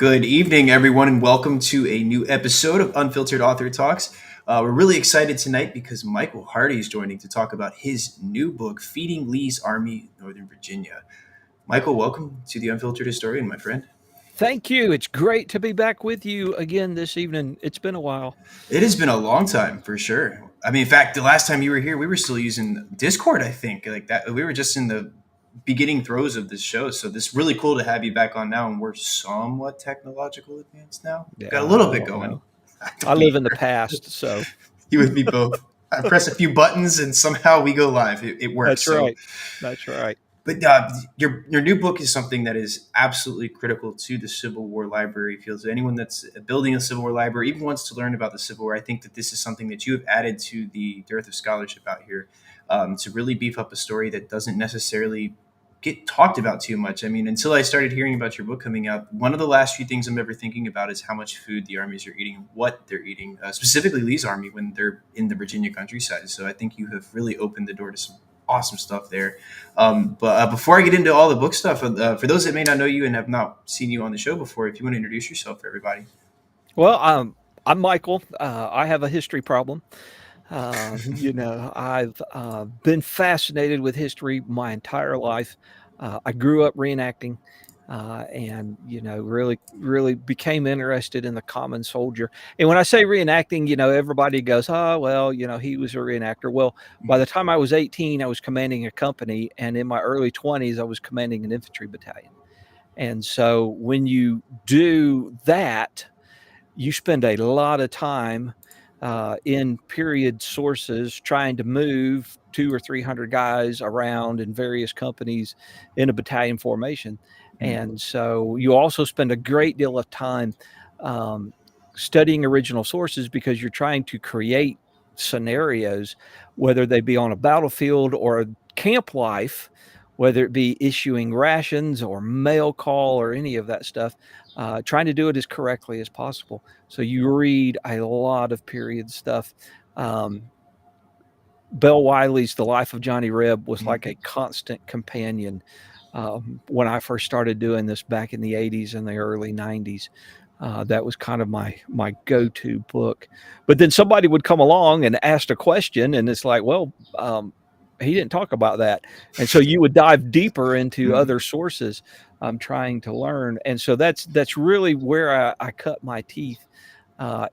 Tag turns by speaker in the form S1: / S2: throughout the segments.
S1: Good evening, everyone, and welcome to a new episode of Unfiltered Author Talks. We're really excited tonight because Michael Hardy is joining to talk about his new book, Feeding Lee's Army, Northern Virginia. Michael, welcome to the Unfiltered Historian, my friend.
S2: Thank you. It's great to be back with you again this evening. It's been a while.
S1: It has been a long time, for sure. I mean, in fact, the last time you were here, we were still using Discord, I think. Like that, we were just in the beginning throes of this show. So this is really cool to have you back on now, and we're somewhat technological advanced now. Got a
S2: Yeah,
S1: little
S2: I
S1: bit
S2: don't
S1: going.
S2: know. I
S1: We
S2: live in the past, so
S1: You with me both. I press a few buttons and somehow we go live. It works.
S2: that's
S1: So,
S2: right. That's right.
S1: but your new book is something that is absolutely critical to the Civil War library field. So anyone that's building a Civil War library, even wants to learn about the Civil War, I think that this is something that you have added to the dearth of scholarship out here to really beef up a story that doesn't necessarily get talked about too much. I mean, until I started hearing about your book coming out, one of the last few things I'm ever thinking about is how much food the armies are eating, what they're eating, specifically Lee's army when they're in the Virginia countryside. So I think you have really opened the door to some awesome stuff there. But before I get into all the book stuff, for those that may not know you and have not seen you on the show before, if you want to introduce yourself for everybody.
S2: Well, I'm Michael. I have a history problem. I've been fascinated with history my entire life. I grew up reenacting, and really became interested in the common soldier. And when I say reenacting, everybody goes, "Oh, well, he was a reenactor." Well, by the time I was 18, I was commanding a company, and in my early 20s, I was commanding an infantry battalion. And so when you do that, you spend a lot of time in period sources trying to move 200 or 300 guys around in various companies in a battalion formation. And so you also spend a great deal of time um, studying original sources because you're trying to create scenarios, whether they be on a battlefield or a camp life, whether it be issuing rations or mail call or any of that stuff, trying to do it as correctly as possible. So you read a lot of period stuff. Um, Bell Wiley's The Life of Johnny Reb was like a constant companion when I first started doing this back in the 80s and the early 90s. That was kind of my go-to book. But then somebody would come along and ask a question, and it's like, well, he didn't talk about that. And so you would dive deeper into other sources trying to learn. And so that's really where I cut my teeth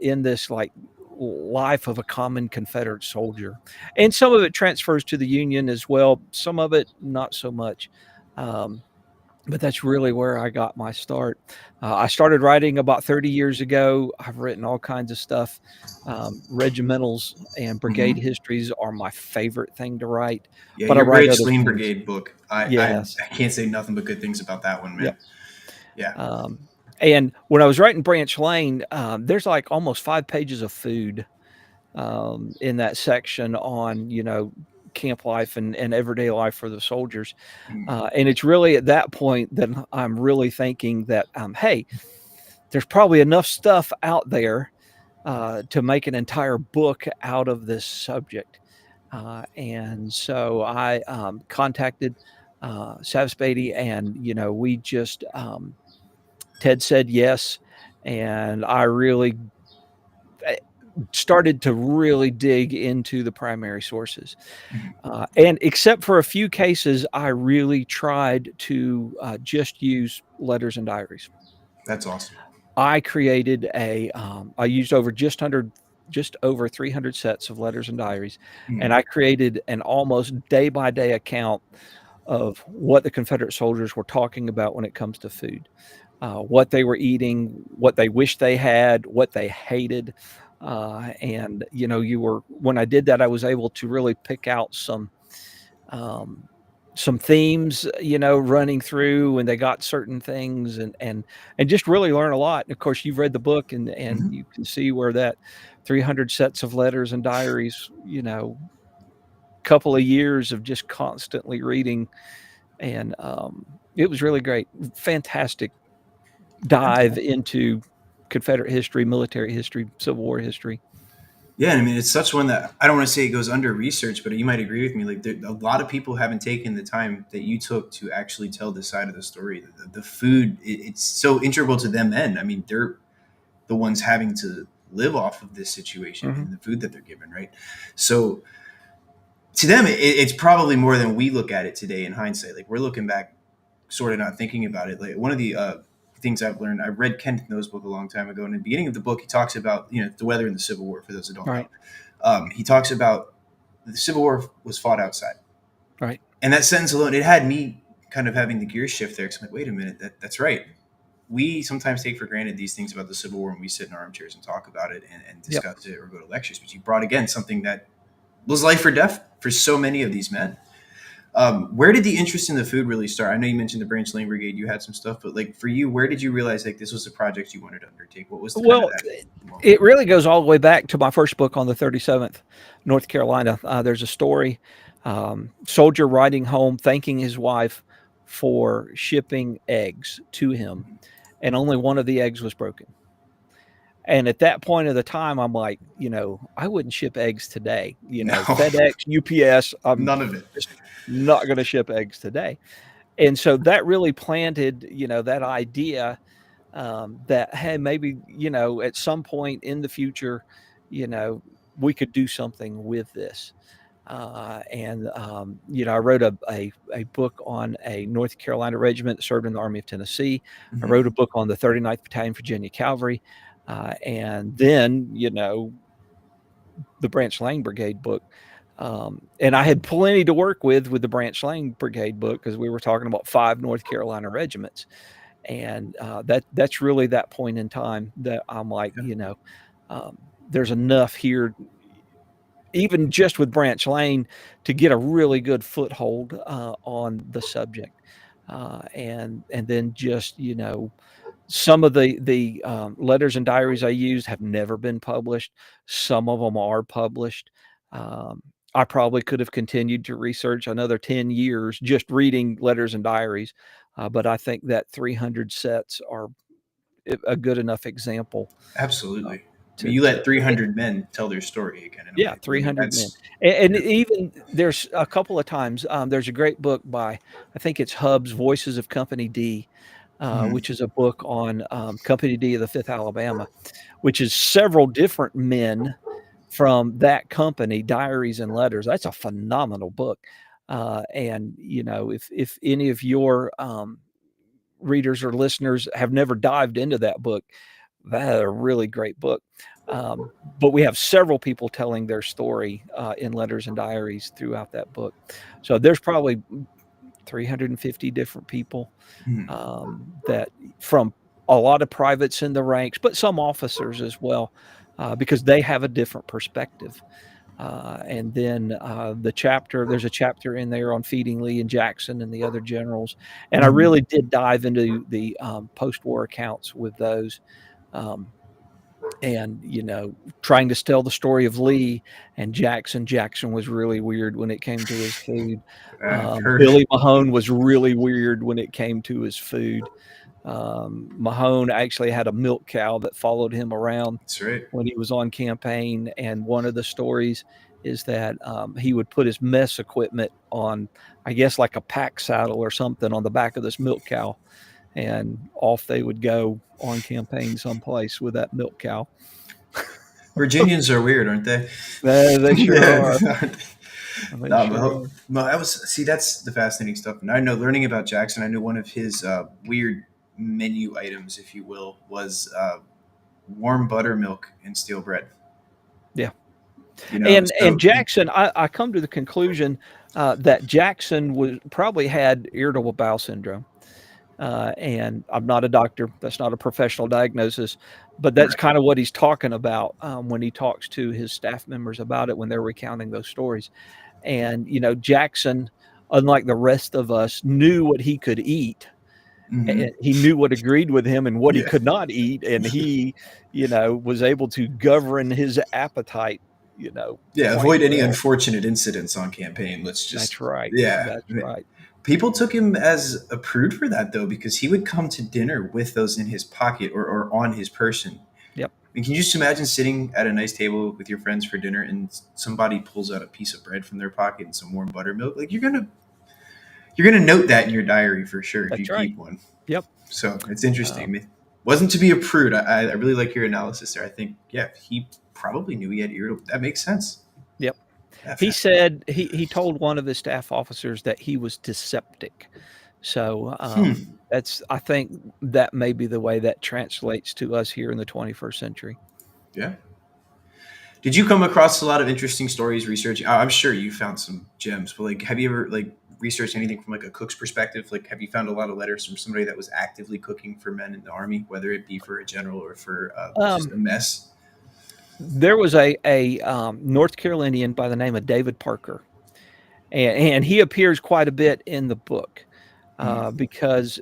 S2: in this like life of a common Confederate soldier. And some of it transfers to the Union as well. Some of it not so much. Um, but that's really where I got my start. I started writing about 30 years ago. I've written all kinds of stuff. Regimentals and brigade histories are my favorite thing to write,
S1: Yeah,
S2: but I
S1: your
S2: write
S1: Great
S2: other
S1: Sling
S2: things.
S1: Brigade book.
S2: Yes.
S1: I can't say nothing but good things about that one, man.
S2: Yep.
S1: Yeah.
S2: And when I was writing Branch Lane, there's like almost 5 pages of food in that section on, camp life and everyday life for the soldiers. And it's really at that point that I'm really thinking that, hey, there's probably enough stuff out there to make an entire book out of this subject. And so I contacted Sav Spady, and we just Ted said yes, and I really eh, started to really dig into the primary sources. And except for a few cases, I really tried to just use letters and diaries.
S1: That's awesome.
S2: I used just over 300 sets of letters and diaries, and
S1: Mm.
S2: I created an almost day by day account of what the Confederate soldiers were talking about when it comes to food, what they were eating, what they wished they had, what they hated. And when I did that, I was able to really pick out um, some themes, running through when they got certain things, and just really learn a lot. And of course, you've read the book, and you can see where that 300 sets of letters and diaries, couple of years of just constantly reading, and it was really great, fantastic dive into Confederate history, military history, Civil War history.
S1: Yeah, I mean, it's such one that I don't want to say it goes under research, but you might agree with me. Like, a lot of people haven't taken the time that you took to actually tell this side of the story. The food, it's so integral to them. And I mean, they're the ones having to live off of this situation
S2: Hmm.
S1: and the food that they're given, right? So to them, it's probably more than we look at it today in hindsight. Like, we're looking back, sort of not thinking about it. Like, one of the things I've learned, I read Kenneth No's book a long time ago. And in the beginning of the book, he talks about, the weather in the Civil War. For those that don't know,
S2: Right.
S1: he talks about the Civil War was fought outside,
S2: Right.
S1: and that sentence alone, it had me kind of having the gear shift there. Because I'm like, wait a minute, that's right. We sometimes take for granted these things about the Civil War when we sit in our armchairs and talk about it and
S2: Yep.
S1: discuss it or go to lectures. But you brought again something that was life or death for so many of these men. Where did the interest in the food really start? I know you mentioned the Branch Lane Brigade. You had some stuff, but like for you, where did you realize like this was a project you wanted to undertake? What was the, kind of
S2: Well,
S1: that moment?
S2: it really goes all the way back to my first book on the 37th North Carolina. There's a story, soldier riding home, thanking his wife for shipping eggs to him, and only one of the eggs was broken. And at that point of the time, I'm like, I wouldn't ship eggs today.
S1: No,
S2: FedEx, UPS, I'm
S1: none of it.
S2: just not going to ship eggs today. And so that really planted, that idea, that, hey, maybe, at some point in the future, you know, we could do something with this. I wrote a book on a North Carolina regiment that served in the Army of Tennessee. I
S1: Mm-hmm.
S2: wrote a book on the 39th Battalion, Virginia Cavalry. And then, the Branch Lane Brigade book. And I had plenty to work with the Branch Lane Brigade book because we were talking about 5 North Carolina regiments. And that's really that point in time that I'm like,
S1: Yeah,
S2: there's enough here, even just with Branch Lane, to get a really good foothold on the subject. And then just, some of the letters and diaries I used have never been published. Some of them are published. Um, I probably could have continued to research another 10 years just reading letters and diaries, but I think that 300 sets are a good enough example uh,
S1: absolutely. I mean,
S2: to
S1: you
S2: to
S1: let 300 men tell their story again in a
S2: yeah,
S1: way. I mean,
S2: 300 men.
S1: that's
S2: And
S1: yeah.
S2: even there's a couple of times, there's a great book by, I think it's Hub's Voices of Company D,
S1: Mhm.
S2: which is a book on Company D of the 5th Alabama, which is several different men from that company, diaries and letters. That's a phenomenal book. And, if any of your readers or listeners have never dived into that book, that's a really great book. But we have several people telling their story in letters and diaries throughout that book. So there's probably 350 different people
S1: Mhm.
S2: that from a lot of privates in the ranks, but some officers as well, because they have a different perspective. And then there's a chapter in there on feeding Lee and Jackson and the other generals. And I
S1: Mhm.
S2: really did dive into the post-war accounts with those. Um, and trying to tell the story of Lee and Jackson. Jackson was really weird when it came to his food.
S1: I've heard.
S2: Billy Mahone was really weird when it came to his food. Mahone actually had a milk cow that followed him around
S1: That's right.
S2: when he was on campaign, and one of the stories is that he would put his mess equipment on, I guess, like a pack saddle or something on the back of this milk cow, and off they would go on campaign someplace with that milk cow.
S1: Virginians are weird, aren't they?
S2: They sure
S1: Yeah.
S2: are.
S1: Aren't they?
S2: They
S1: No,
S2: sure are.
S1: but I was see that's the fascinating stuff. And I know learning about Jackson, I knew one of his weird menu items, if you will, was warm buttermilk and steel bread.
S2: Yeah.
S1: You know,
S2: And
S1: so
S2: Jackson, I come to the conclusion that Jackson was probably had irritable bowel syndrome. And I'm not a doctor. That's not a professional diagnosis, but that's
S1: right.
S2: kind of what he's talking about when he talks to his staff members about it when they're recounting those stories. And Jackson, unlike the rest of us, knew what he could eat.
S1: Hmm.
S2: And he knew what agreed with him and what he
S1: Yeah,
S2: could not eat, and he, was able to govern his appetite,
S1: yeah.
S2: quite
S1: Avoid any
S2: well.
S1: unfortunate incidents on campaign. Let's
S2: That's
S1: just
S2: right.
S1: yeah.
S2: That's right.
S1: People took him as a prude for that though, because he would come to dinner with those in his pocket or on his person.
S2: Yep.
S1: And can you just imagine sitting at a nice table with your friends for dinner and somebody pulls out a piece of bread from their pocket and some warm buttermilk? Like you're gonna note that in your diary for sure if you
S2: That's right.
S1: keep one.
S2: Yep.
S1: So it's interesting. I
S2: Um,
S1: mean, wasn't to be a prude. I really like your analysis there. I think yeah, he probably knew he had irritable. That makes sense.
S2: yep.
S1: Yeah,
S2: He said he told one of his staff officers that he was dyspeptic. So that's I think that may be the way that translates to us here in the 21st century.
S1: yeah. Did you come across a lot of interesting stories researching? I'm sure you found some gems, but like, have you ever like researched anything from like a cook's perspective? Like, have you found a lot of letters from somebody that was actively cooking for men in the army, whether it be for a general or for just a
S2: Um,
S1: mess?
S2: there was a North Carolinian by the name of David Parker, and he appears quite a bit in the book
S1: Mm-hmm.
S2: because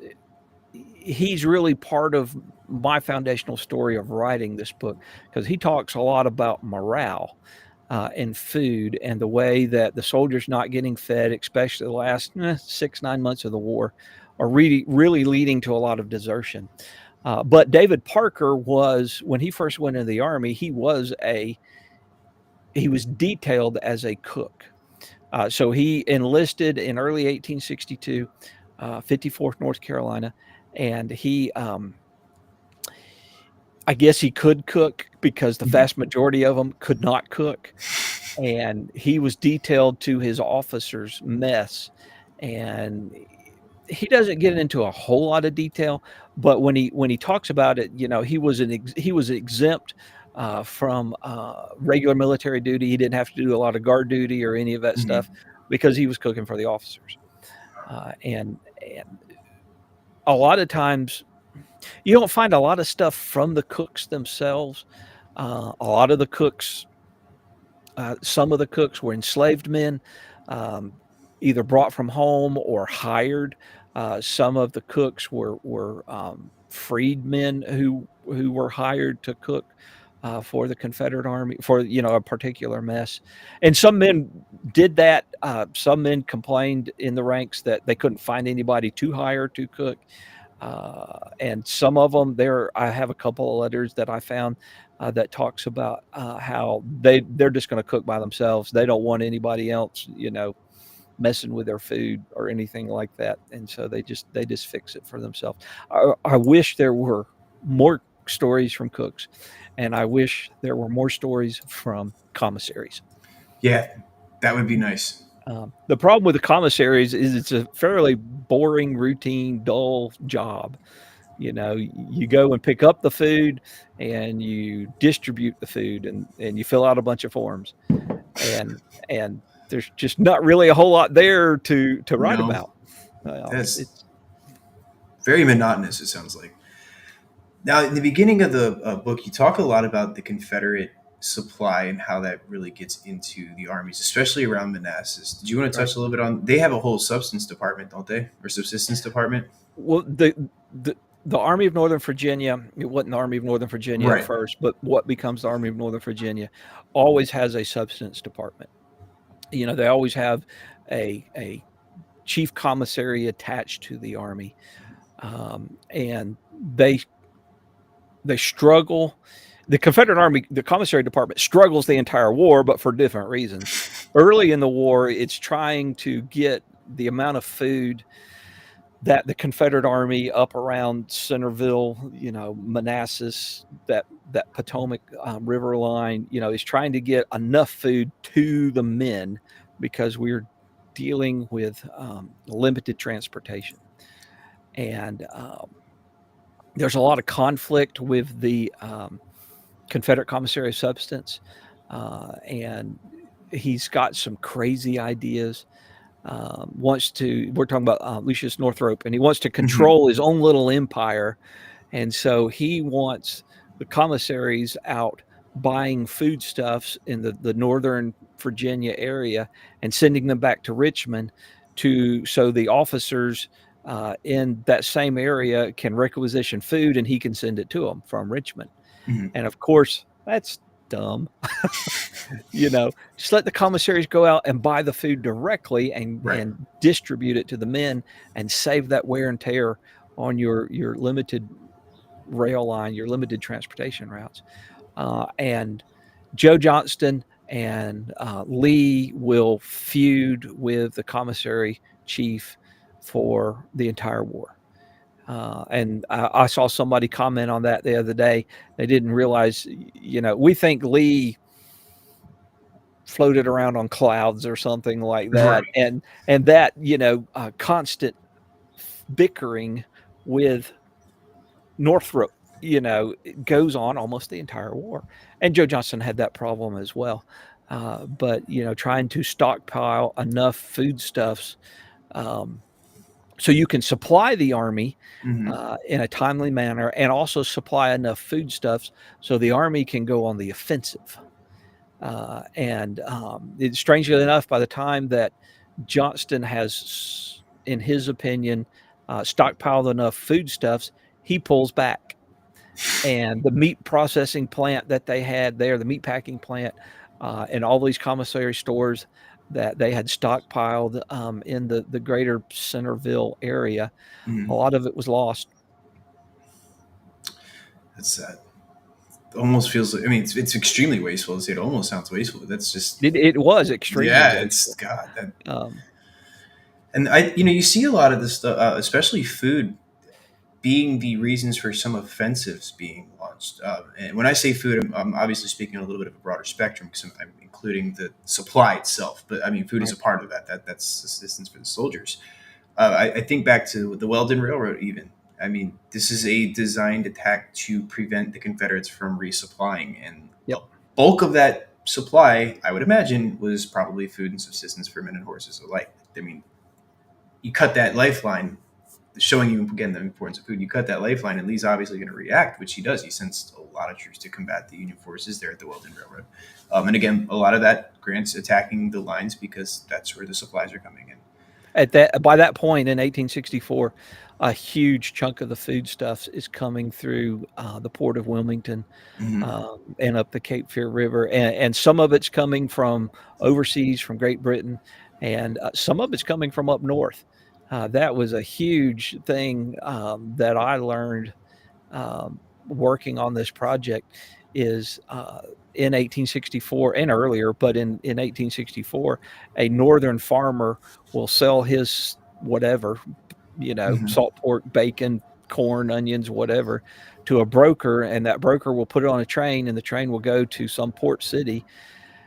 S2: he's really part of my foundational story of writing this book because he talks a lot about morale and food and the way that the soldiers not getting fed, especially the last 6-9 months of the war, are really leading to a lot of desertion. But David Parker was when he first went into the army, he was detailed as a cook. So he enlisted in early 1862, 54th North Carolina, and I guess he could cook because the
S1: Mm-hmm.
S2: vast majority of them could not cook. And he was detailed to his officers' mess. And he doesn't get into a whole lot of detail, but when he talks about it, he was exempt from regular military duty. He didn't have to do a lot of guard duty or any of that stuff
S1: Mm-hmm.
S2: because he was cooking for the officers. And a lot of times you don't find a lot of stuff from the cooks themselves. A lot of the cooks, some of the cooks were enslaved men, um, either brought from home or hired. Some of the cooks were freed men who were hired to cook for the Confederate Army for a particular mess. And some men did that. Some men complained in the ranks that they couldn't find anybody to hire to cook. And some of them there, I have a couple of letters that I found that talks about how they're just going to cook by themselves. They don't want anybody else, messing with their food or anything like that. And so they just fix it for themselves. I wish there were more stories from cooks, and I wish there were more stories from commissaries.
S1: Yeah, that would be nice.
S2: The problem with the commissaries is it's a fairly boring, routine, dull job. You go and pick up the food and you distribute the food and you fill out a bunch of forms and there's just not really a whole lot there to write
S1: No,
S2: about.
S1: that's
S2: It's
S1: very monotonous. It sounds like. Now, in the beginning of the book, you talk a lot about the Confederate supply and how that really gets into the armies, especially around Manassas. Did you want to
S2: right.
S1: touch a little bit on? They have a whole substance department, don't they, or subsistence department?
S2: Well, the Army of Northern Virginia, it wasn't the Army of Northern Virginia at
S1: Right.
S2: first, but what becomes the Army of Northern Virginia always has a substance department. They always have a chief commissary attached to the army, and they struggle. The Confederate Army, the commissary department struggles the entire war, but for different reasons. Early in the war, it's trying to get the amount of food that the Confederate Army up around Centerville, Manassas, that Potomac River line, is trying to get enough food to the men because we're dealing with limited transportation. And there's a lot of conflict with the Confederate Commissary of Substance, and he's got some crazy ideas. We're talking about Lucius Northrop, and he wants to
S1: Hmm.
S2: control his own little empire. And so he wants the commissaries out buying foodstuffs in the northern Virginia area and sending them back to Richmond so the officers in that same area can requisition food and he can send it to them from Richmond.
S1: Hmm.
S2: And of course, that's dumb. Just let the commissaries go out and buy the food directly and
S1: Right.
S2: and distribute it to the men and save that wear and tear on your limited rail line, your limited transportation routes. And Joe Johnston and Lee will feud with the commissary chief for the entire war. And I saw somebody comment on that the other day. They didn't realize, we think Lee floated around on clouds or something like that,
S1: Right.
S2: and that constant bickering with Northrop, goes on almost the entire war. And Joe Johnston had that problem as well. But trying to stockpile enough foodstuffs um, so you can supply the army
S1: Hmm.
S2: in a timely manner, and also supply enough foodstuffs so the army can go on the offensive. Strangely enough, by the time that Johnston has, in his opinion, stockpiled enough foodstuffs, he pulls back. And the meat processing plant that they had there, the meat packing plant, and all these commissary stores that they had stockpiled in the greater Centerville area, a
S1: Hmm.
S2: lot of it was lost.
S1: That's sad. Almost feels like, I mean, it's extremely wasteful to say. It almost sounds wasteful, but that's just,
S2: It was extremely
S1: yeah, it's
S2: wasteful.
S1: God. That,
S2: Um,
S1: and you see a lot of this stuff, especially food, being the reasons for some offensives being launched. And when I say food, I'm obviously speaking on a little bit of a broader spectrum because I'm including the supply itself. But I mean, food is a
S2: right.
S1: part of that. That's assistance for the soldiers. I think back to the Weldon Railroad, even. I mean, this is a designed attack to prevent the Confederates from resupplying. And a
S2: Yep.
S1: bulk of that supply, I would imagine, was probably food and subsistence for men and horses alike. I mean, you cut that lifeline, showing you again the importance of food. You cut that lifeline, and Lee's obviously going to react, which he does. He sends a lot of troops to combat the Union forces there at the Weldon Railroad. And again, a lot of that Grant's attacking the lines because that's where the supplies are coming in.
S2: By that point in 1864, a huge chunk of the foodstuffs is coming through the port of Wilmington,
S1: Mm-hmm.
S2: and up the Cape Fear River, and some of it's coming from overseas, from Great Britain, and some of it's coming from up north. That was a huge thing that I learned working on this project. Is in 1864 and earlier, but in 1864, a northern farmer will sell his whatever,
S1: Mm-hmm.
S2: salt pork, bacon, corn, onions, whatever, to a broker, and that broker will put it on a train, and the train will go to some port city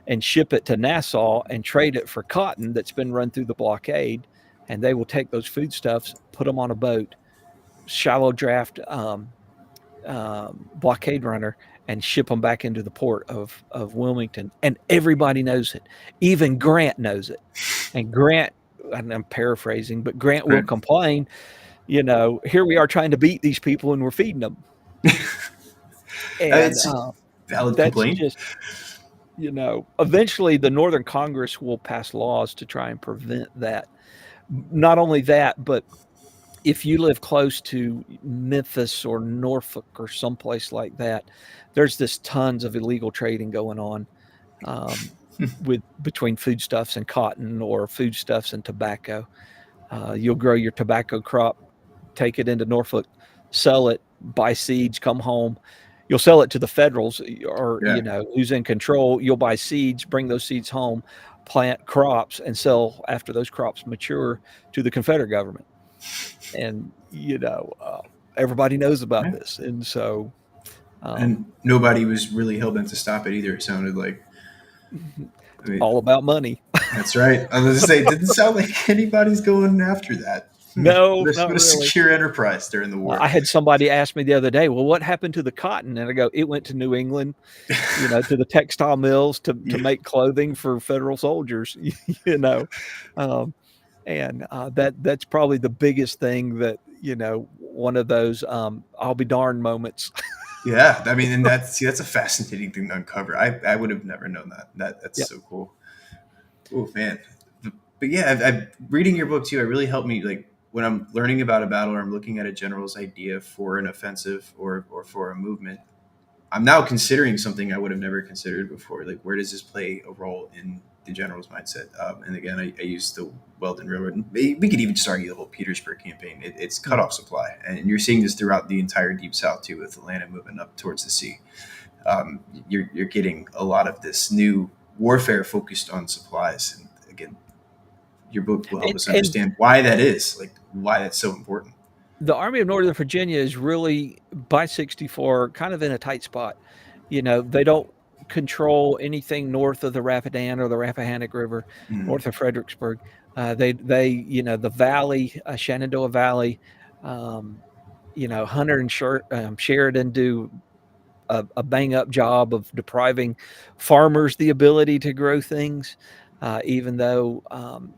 S2: and ship it to Nassau and trade it for cotton that's been run through the blockade. And they will take those foodstuffs, put them on a boat, shallow draft blockade runner, and ship them back into the port of Wilmington. And everybody knows it. Even Grant knows it. And Grant, and I'm paraphrasing, but Grant will
S1: Right.
S2: complain, here we are trying to beat these people and we're feeding them. And
S1: It's a valid
S2: that's
S1: complaint.
S2: just, eventually the Northern Congress will pass laws to try and prevent that. Not only that, but if you live close to Memphis or Norfolk or someplace like that, there's this tons of illegal trading going on um, with between foodstuffs and cotton, or foodstuffs and tobacco. You'll grow your tobacco crop, take it into Norfolk, sell it, buy seeds, come home. You'll sell it to the Federals, or
S1: Yeah.
S2: who's in control. You'll buy seeds, bring those seeds home, plant crops, and sell after those crops mature to the Confederate government. And everybody knows about
S1: Yeah.
S2: this, and so um,
S1: And nobody was really hell bent to stop it either. It sounded like. I mean,
S2: all about money.
S1: that's right. I was going to say, it didn't sound like anybody's going after that.
S2: No,
S1: What
S2: not
S1: a
S2: really.
S1: secure enterprise during the war.
S2: I had somebody ask me the other day, well, what happened to the cotton? And I go, it went to New England, to the textile mills to
S1: Yeah.
S2: make clothing for federal soldiers, you know. Um, and that's probably the biggest thing that, one of those I'll be darned moments.
S1: Yeah, I mean, and that's a fascinating thing to uncover. I would have never known that. That's
S2: Yeah.
S1: so cool. Oh man, but yeah, reading your book too. It really helped me. Like when I'm learning about a battle or I'm looking at a general's idea for an offensive or for a movement, I'm now considering something I would have never considered before. Like where does this play a role in the general's mindset. And again, I use the Weldon Railroad. And we could even just argue the whole Petersburg campaign. It's cut
S2: Mm.
S1: off supply, and you're seeing this throughout the entire Deep South too, with Atlanta moving up towards the sea. You're getting a lot of this new warfare focused on supplies. And again, your book will help us
S2: And
S1: understand why that is, like why that's so important.
S2: the Army of Northern Virginia is really by 64 kind of in a tight spot. You know, they don't control anything north of the Rapidan or the Rappahannock River,
S1: Mm,
S2: north of Fredericksburg. You know, the valley, Shenandoah Valley, um, you know, Hunter and Sheridan do a bang up job of depriving farmers the ability to grow things. Even though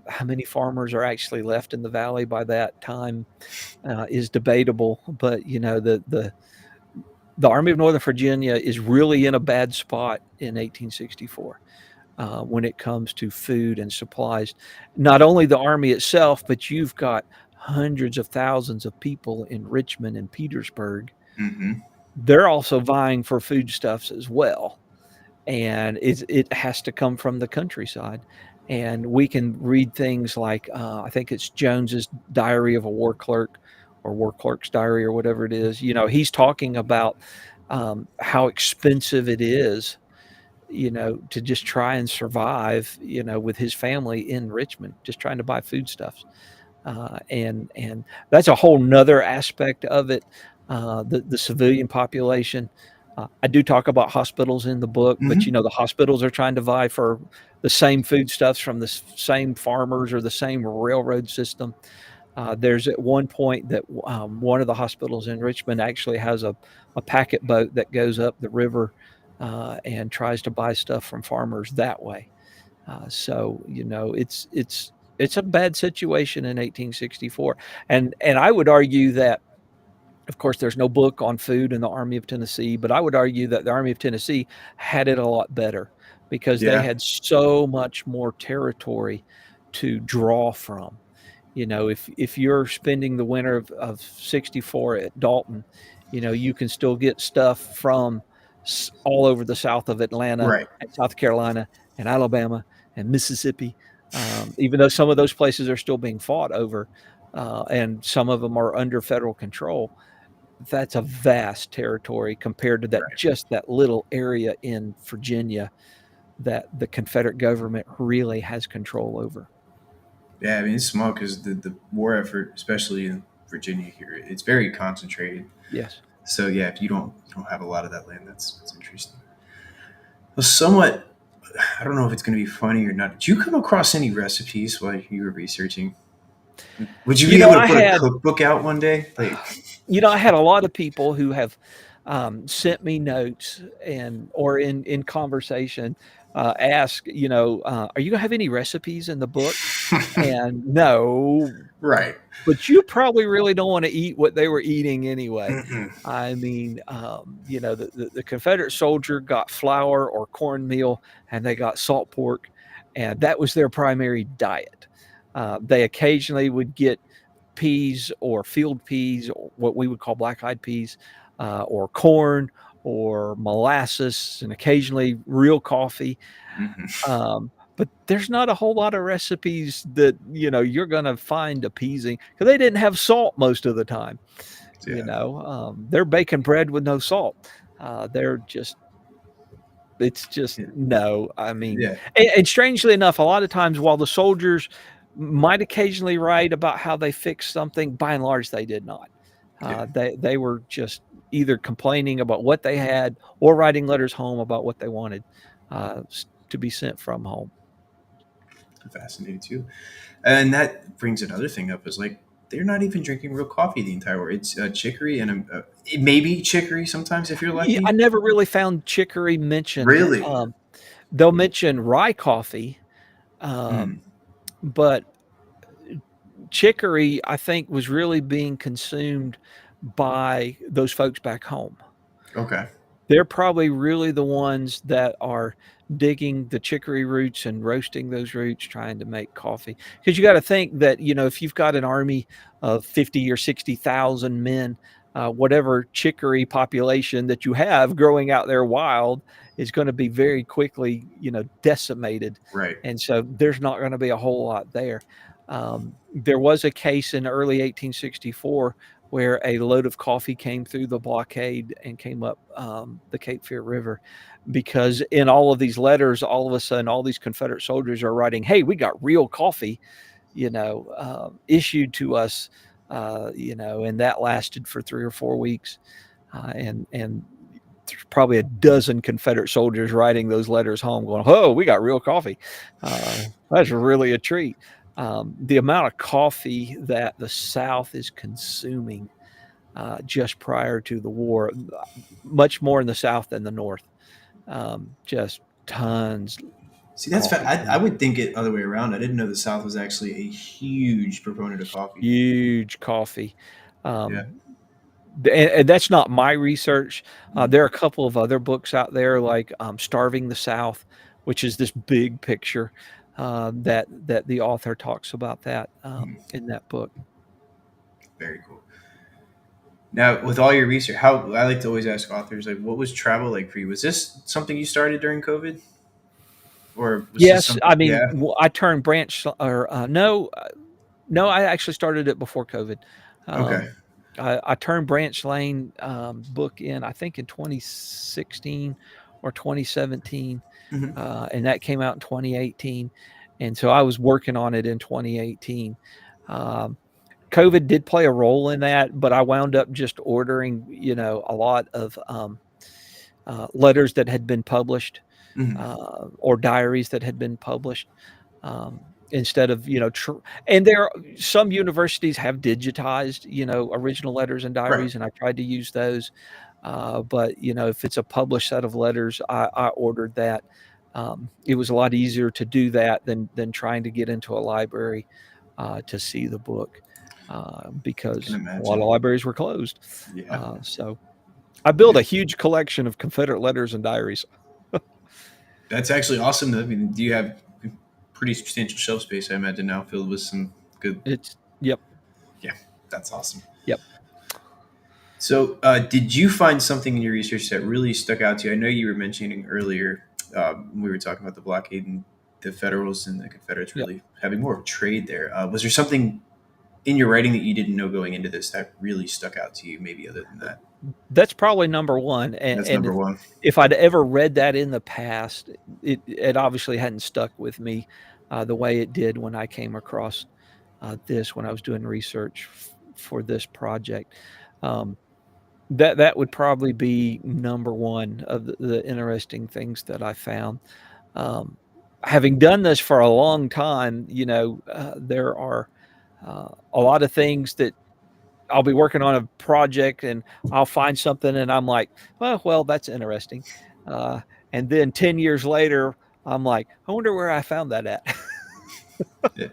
S2: how many farmers are actually left in the valley by that time is debatable, but you know the Army of Northern Virginia is really in a bad spot in 1864 when it comes to food and supplies. Not only the army itself, but you've got hundreds of thousands of people in Richmond and Petersburg.
S1: hmm
S2: They're also vying for foodstuffs as well, and it has to come from the countryside. And we can read things like I think it's Jones's Diary of a War Clerk or War Clerk's Diary or whatever it is. You know, he's talking about how expensive it is, you know, to just try and survive, you know, with his family in Richmond, just trying to buy foodstuffs. And that's a whole nother aspect of it. The civilian population. I do talk about hospitals in the book, but you
S1: hmm
S2: know the hospitals are trying to vie for the same foodstuffs from the same farmers or the same railroad system. There's at one point that one of the hospitals in Richmond actually has a packet boat that goes up the river and tries to buy stuff from farmers that way. So you know, it's a bad situation in 1864, and I would argue that. Of course, there's no book on food in the Army of Tennessee, but I would argue that the Army of Tennessee had it a lot better because they
S1: Yeah.
S2: had so much more territory to draw from. You know, if you're spending the winter of 64 at Dalton, you know, you can still get stuff from all over the south of Atlanta
S1: Right.
S2: and South Carolina and Alabama and Mississippi, even though some of those places are still being fought over and some of them are under federal control. That's a vast territory compared to that
S1: Right.
S2: just that little area in Virginia that the Confederate government really has control over.
S1: Yeah, I mean it's small because the war effort, especially in Virginia here, it's very concentrated.
S2: Yes.
S1: So yeah, if you don't have a lot of that land, that's interesting. Well, somewhat. I don't know if it's going to be funny or not. Did you come across any recipes while you were researching? Would you
S2: You
S1: be
S2: know,
S1: able to
S2: I
S1: put a
S2: had
S1: cookbook out one day? Like,
S2: I had a lot of people who have sent me notes and or in conversation ask, are you gonna have any recipes in the book? And no,
S1: right.
S2: but you probably really don't want to eat what they were eating anyway.
S1: Mm-mm.
S2: I mean, the Confederate soldier got flour or cornmeal, and they got salt pork, and that was their primary diet. They occasionally would get peas or field peas, or what we would call black eyed peas, or corn or molasses, and occasionally real coffee.
S1: Mm-hmm.
S2: But there's not a whole lot of recipes that you're going to find appeasing because they didn't have salt most of the time.
S1: Yeah.
S2: They're baking bread with no salt. They're just it's just
S1: Yeah.
S2: no. I mean,
S1: Yeah.
S2: and strangely enough, a lot of times while the soldiers might occasionally write about how they fixed something, by and large they did not.
S1: Yeah.
S2: They were just either complaining about what they had or writing letters home about what they wanted to be sent from home.
S1: I'm fascinated too. And that brings another thing up is like they're not even drinking real coffee the entire war. It's chicory and maybe chicory sometimes if you're
S2: Yeah, I
S1: lucky.
S2: never really found chicory mentioned.
S1: Really?
S2: They'll mention rye coffee,
S1: Mm.
S2: um, but chicory, I think, was really being consumed by those folks back home.
S1: Okay.
S2: They're probably really the ones that are digging the chicory roots and roasting those roots, trying to make coffee. Because you got to think that if you've got an army of 50 or 60,000 men, whatever chicory population that you have growing out there wild is going to be very quickly, decimated.
S1: Right.
S2: And so there's not going to be a whole lot there. There was a case in early 1864 where a load of coffee came through the blockade and came up the Cape Fear River, because in all of these letters, all of a sudden, all these Confederate soldiers are writing, "Hey, we got real coffee, issued to us," and that lasted for 3 or 4 weeks, and there's probably a dozen Confederate soldiers writing those letters home, going, "Oh, we got real coffee. That's really a treat." The amount of coffee that the South is consuming just prior to the war, much more in the South than the North. Just tons
S1: See, that's
S2: coffee.
S1: I would think it other way around. I didn't know the South was actually a huge proponent of coffee.
S2: Huge coffee.
S1: Yeah.
S2: Um, and that's not my research.
S1: Mhm.
S2: There are a couple of other books out there, like "Starving the South," which is this big picture that the author talks about that
S1: Mhm.
S2: in that book.
S1: Very cool. Now, with all your research, how I like to always ask authors, like, what was travel like for you? Was this something you started during COVID, or was this
S2: Yes,
S1: something?
S2: I mean,
S1: Yeah.
S2: I turned branch or no, no, I actually started it before COVID.
S1: Okay.
S2: I turned Branch Lane book in, I think, in 2016 or 2017,
S1: Hmm.
S2: and that came out in 2018. And so I was working on it in 2018. Um, COVID did play a role in that, but I wound up just ordering, a lot of letters that had been published,
S1: Hmm.
S2: or diaries that had been published, instead of, and there are some universities have digitized, original letters and
S1: Right.
S2: diaries, and I tried to use those. But if it's a published set of letters, I ordered that. It was a lot easier to do that than trying to get into a library to see the book,
S1: I can
S2: because a lot
S1: imagine.
S2: of libraries were closed.
S1: Yeah.
S2: So I built
S1: Yeah.
S2: a huge collection of Confederate letters and diaries.
S1: That's actually awesome. I mean, do you have pretty substantial shelf space? I imagine now filled with some good.
S2: It's Yep,
S1: Yeah, that's awesome.
S2: yep,
S1: So, did you find something in your research that really stuck out to you? I know you were mentioning earlier when we were talking about the blockade and the Federals and the Confederates
S2: yep.
S1: really having more of a trade there. Was there something in your writing that you didn't know going into this that really stuck out to you? Maybe other than that,
S2: That's probably number one,
S1: that's
S2: and
S1: number one.
S2: if I'd ever read that in the past, it obviously hadn't stuck with me, the way it did when I came across, this when I was doing research for this project. Um, that would probably be number one of the interesting things that I found. Um, Having done this for a long time, there are, a lot of things that I'll be working on a project and I'll find something and I'm like, well, that's interesting. Uh, and then 10 years later, I'm like, I wonder where I found that at.
S1: Yeah.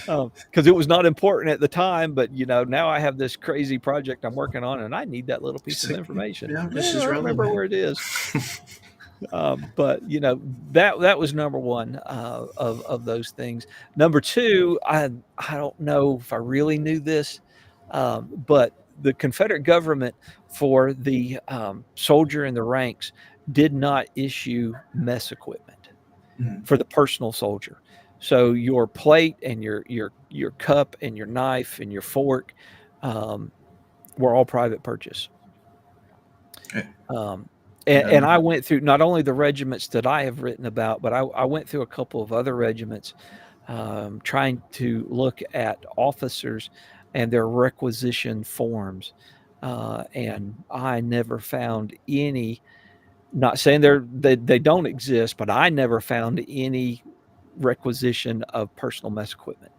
S2: Because it was not important at the time, but now I have this crazy project I'm working on and I need that little piece
S1: Just
S2: of
S1: like,
S2: information.
S1: yeah, this
S2: Yeah, I
S1: is
S2: remember where
S1: relevant.
S2: it is. But that was number one of those things. Number two, I don't know if I really knew this, but the Confederate government, for the soldier in the ranks, did not issue mess equipment
S1: Mhm.
S2: for the personal soldier. So your plate and your cup and your knife and your fork, um, were all private purchase.
S1: Okay.
S2: Um,
S1: Yeah,
S2: and I went through not only the regiments that I have written about, but I went through a couple of other regiments, trying to look at officers and their requisition forms. And I never found any, not saying they don't exist, but I never found any requisition of personal mess equipment.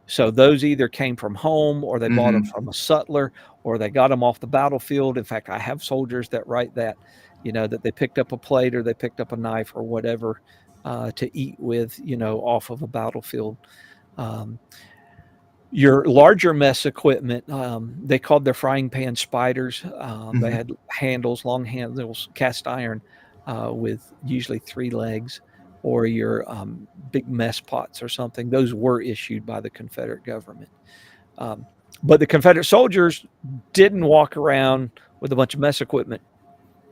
S2: So those either came from home or they bought them
S1: hmm
S2: from a sutler or they got them off the battlefield. In fact, I have soldiers that write that, that they picked up a plate or they picked up a knife or whatever, to eat with, off of a battlefield. Um, your larger mess equipment, they called their frying pan spiders. They
S1: hmm
S2: had handles, long handles, cast iron, with usually three legs, or your big mess pots or something. Those were issued by the Confederate government. Um, but the Confederate soldiers didn't walk around with a bunch of mess equipment.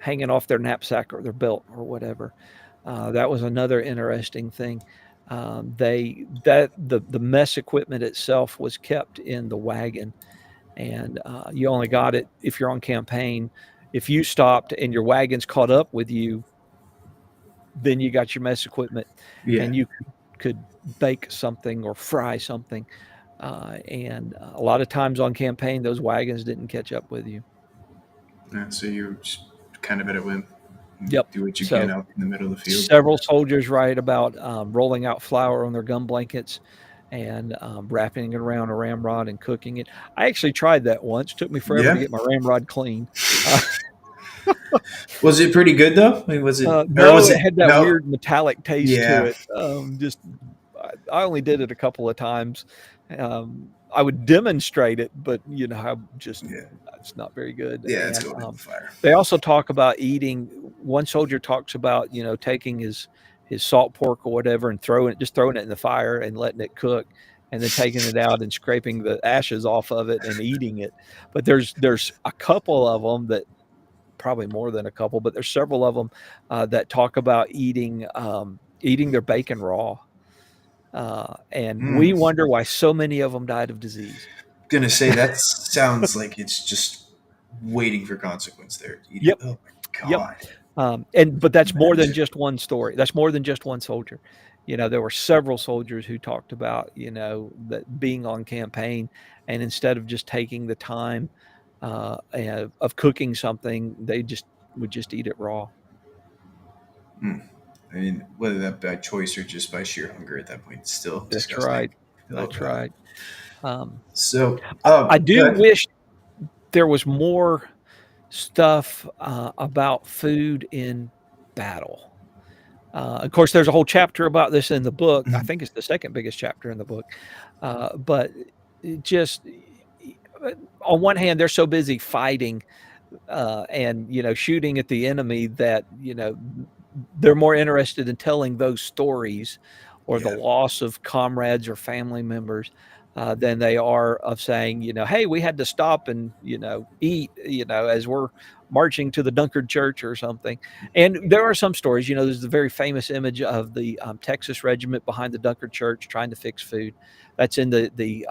S2: hanging off their knapsack or their belt or whatever. That was another interesting thing. They that the mess equipment itself was kept in the wagon, and you only got it if you're on campaign. If you stopped and your wagons caught up with you, then you got your mess equipment,
S1: Yeah.
S2: and you could bake something or fry something. And a lot of times on campaign, those wagons didn't catch up with you.
S1: Yeah, so you're just kind of at a whim.
S2: Yep.
S1: Do what you can
S2: So
S1: out in the middle of the field.
S2: several soldiers write about rolling out flour on their gun blankets and wrapping it around a ramrod and cooking it. I actually tried that once. Took me forever to
S1: Yeah.
S2: get my ramrod clean. Uh,
S1: Was it pretty good though? I mean, was it, or
S2: no,
S1: was
S2: it
S1: it
S2: had that
S1: no?
S2: weird metallic taste to
S1: Yeah.
S2: it. Just I only did it a couple of times. I would demonstrate it, but I just
S1: Yeah.
S2: it's not very good.
S1: Yeah. It's
S2: And
S1: going in the fire.
S2: they also talk about eating. One soldier talks about taking his salt pork or whatever and throwing it in the fire and letting it cook, and then taking it out and scraping the ashes off of it and eating it. But there's a couple of them that probably more than a couple, but there's several of them that talk about eating their bacon raw. And we
S1: Hmm.
S2: wonder why so many of them died of disease.
S1: Gonna say that sounds like it's just waiting for consequence there. Eating.
S2: Yep,
S1: Oh my
S2: yep.
S1: god.
S2: But that's more than
S1: Imagine.
S2: just one story. That's more than just one soldier. There were several soldiers who talked about that being on campaign, and instead of just taking the time of cooking something, they just would just eat it raw.
S1: Hmm. I mean, whether that by choice or just by sheer hunger at that point, it's still
S2: That's
S1: disgusting.
S2: right.
S1: Oh
S2: That's
S1: god.
S2: right. Um,
S1: So,
S2: I do
S1: good.
S2: wish there was more stuff about food in battle. Of course, there's a whole chapter about this in the book. I think it's the second biggest chapter in the book. But it just on one hand, they're so busy fighting and shooting at the enemy that they're more interested in telling those stories or the
S1: Yeah.
S2: loss of comrades or family members than they are of saying, hey, we had to stop and eat, as we're marching to the Dunkard Church or something. And there are some stories. There's the very famous image of the Texas regiment behind the Dunkard Church trying to fix food. That's in the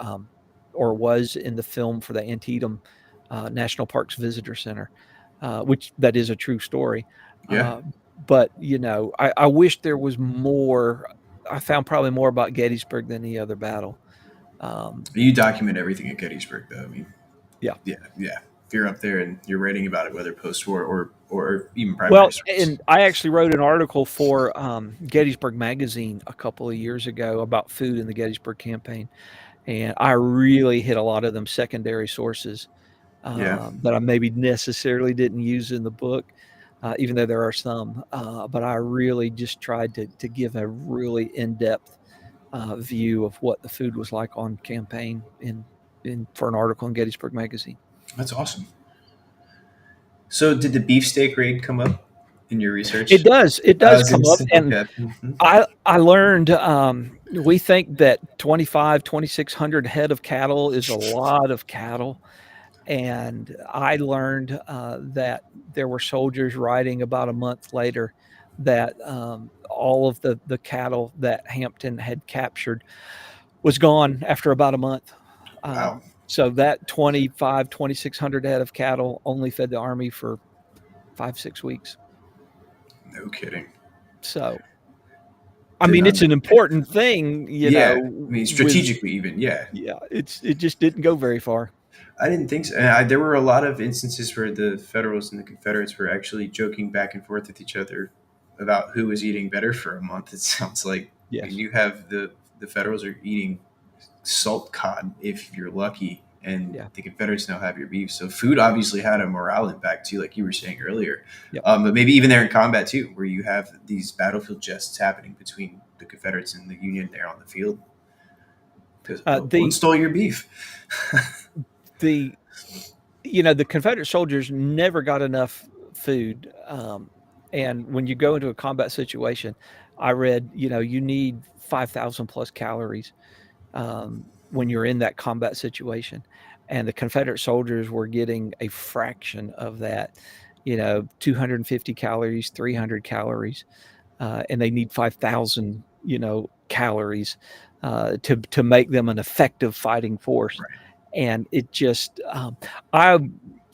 S2: or was in the film for the Antietam National Parks Visitor Center, which that is a true story.
S1: Yeah.
S2: But I wish there was more. I found probably more about Gettysburg than any other battle. Um,
S1: You document everything at Gettysburg, though. I mean,
S2: yeah.
S1: yeah, yeah. If you're up there and you're writing about it, whether post-war or even primary
S2: Well,
S1: source.
S2: and I actually wrote an article for Gettysburg Magazine a couple of years ago about food in the Gettysburg campaign, and I really hit a lot of them secondary sources
S1: Yeah,
S2: that I maybe necessarily didn't use in the book, even though there are some. But I really just tried to give a really in depth view of what the food was like on campaign in for an article in Gettysburg Magazine.
S1: that's awesome. So, did the beefsteak raid come up in your research?
S2: It does. It
S1: I
S2: does
S1: was gonna
S2: come up,
S1: say,
S2: and
S1: okay. Mhm.
S2: I learned we think that 2,600 head of cattle is a lot of cattle. And I learned that there were soldiers writing about a month later that all of the cattle that Hampton had captured was gone after about a month.
S1: Wow,
S2: So that 2,600 head of cattle only fed the army for 5, 6 weeks.
S1: no kidding.
S2: So, I
S1: Did
S2: mean,
S1: not
S2: it's
S1: know.
S2: an important thing,
S1: Yeah, I mean,
S2: with,
S1: strategically, even yeah.
S2: yeah, it just didn't go very far.
S1: I didn't think so. There were a lot of instances where the Federals and the Confederates were actually joking back and forth with each other about who was eating better for a month. It sounds like. I mean,
S2: Yes.
S1: you have the Federals are eating salt cod if you're lucky, and
S2: Yeah.
S1: the Confederates now have your beef. So food obviously had a morale impact too, like you were saying earlier.
S2: Yep.
S1: But maybe even there in combat too, where you have these battlefield jests happening between the Confederates and the Union there on the field because oh, one
S2: The
S1: stole your beef.
S2: the the Confederate soldiers never got enough food. And when you go into a combat situation, I read, you need 5,000 plus calories when you're in that combat situation. And the Confederate soldiers were getting a fraction of that. 250 calories, 300 calories, and they need 5,000, calories to make them an effective fighting force.
S1: Right.
S2: And it just, I